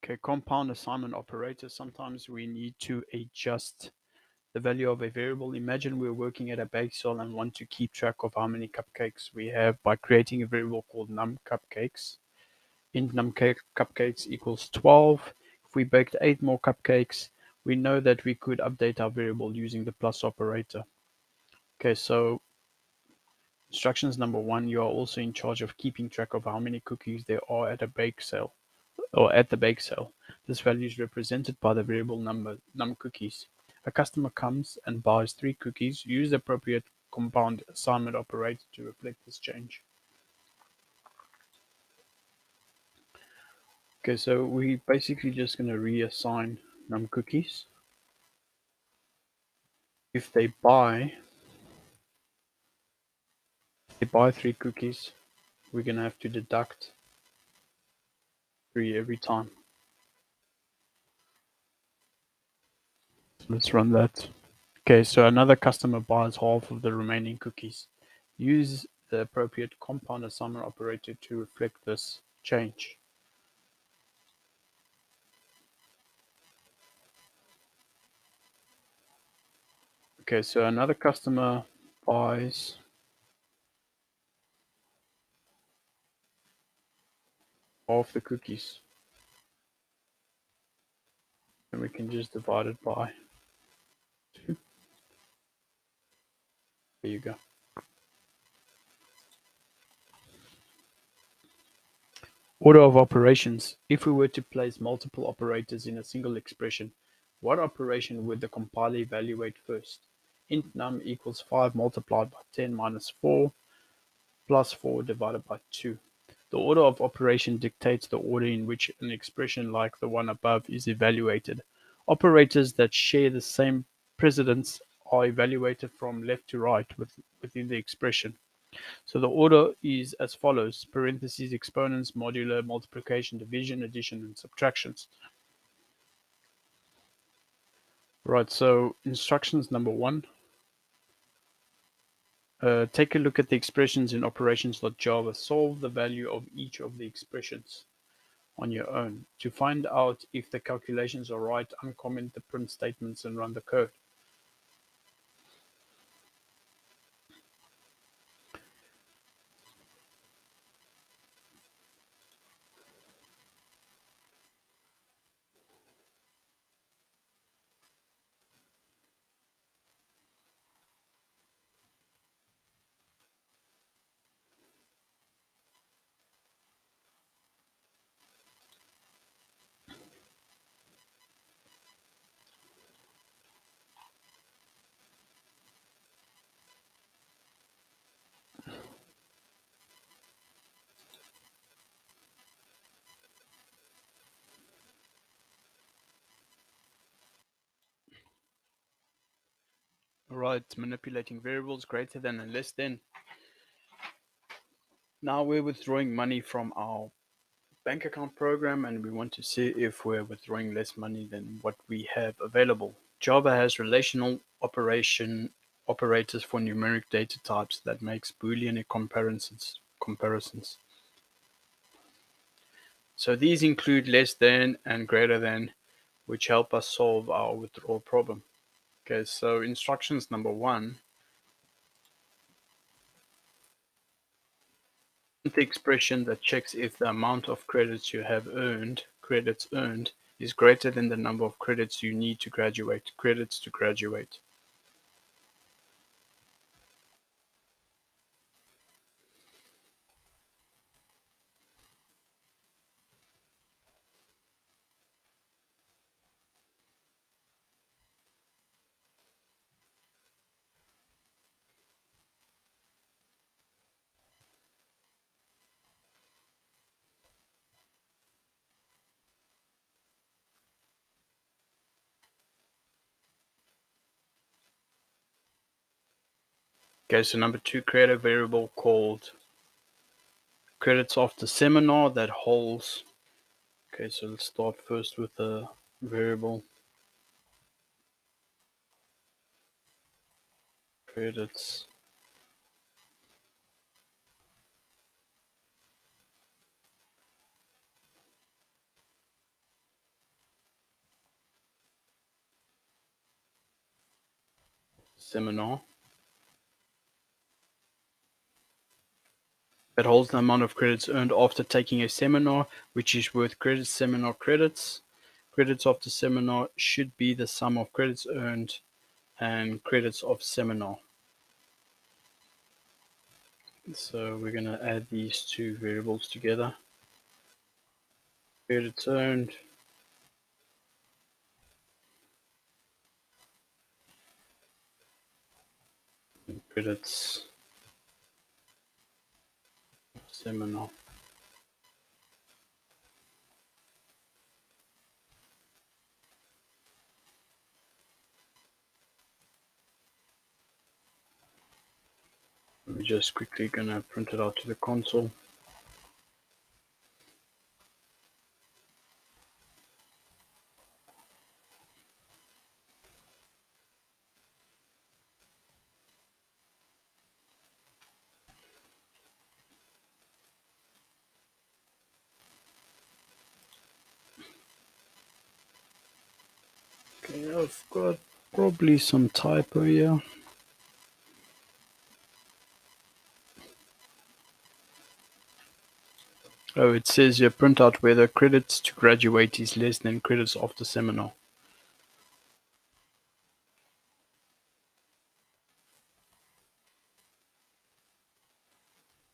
Okay, compound assignment operator. Sometimes we need to adjust the value of a variable. Imagine we're working at a bake sale and want to keep track of how many cupcakes we have by creating a variable called num cupcakes. Int num cupcakes equals 12. If we baked 8 more cupcakes, we know that we could update our variable using the plus operator. Okay, so instructions number 1, you are also in charge of keeping track of how many cookies there are at a bake sale or at the bake sale. This value is represented by the variable number num cookies. A customer comes and buys 3 cookies. Use the appropriate compound assignment operator to reflect this change. Okay, so we basically just going to reassign num cookies. If they buy 3 cookies, we're going to have to deduct 3 every time. Let's run that. Okay, so another customer buys half of the remaining cookies. Use the appropriate compound assignment operator to reflect this change. Okay, so another customer buys half the cookies. And we can just divide it by 2. There you go. Order of operations. If we were to place multiple operators in a single expression, what operation would the compiler evaluate first? Int num equals 5 multiplied by 10 minus 4 plus 4 divided by 2. The order of operation dictates the order in which an expression like the one above is evaluated. Operators that share the same precedence are evaluated from left to right within the expression. So the order is as follows: parentheses, exponents, modular, multiplication, division, addition, and subtractions. Right, so instructions number 1. Take a look at the expressions in operations.java. Solve the value of each of the expressions on your own. To find out if the calculations are right, uncomment the print statements and run the code. All right, manipulating variables greater than and less than. Now we're withdrawing money from our bank account program and we want to see if we're withdrawing less money than what we have available. Java has relational operators for numeric data types that makes Boolean comparisons. So these include less than and greater than, which help us solve our withdrawal problem. Okay, so instructions number 1. The expression that checks if the amount of credits you have earned, is greater than the number of credits you need to graduate, credits to graduate. Okay, so number 2, create a variable called credits after seminar that holds. Okay, so let's start first with the variable credits seminar. It holds the amount of credits earned after taking a seminar, which is worth credits. Seminar credits. Credits of the seminar should be the sum of credits earned and credits of seminar. So we're going to add these two variables together. Credits earned and credits seminar. We're just quickly going to print it out to the console. Okay, I've got probably some typo here. Oh, it says here print out whether credits to graduate is less than credits of the seminar.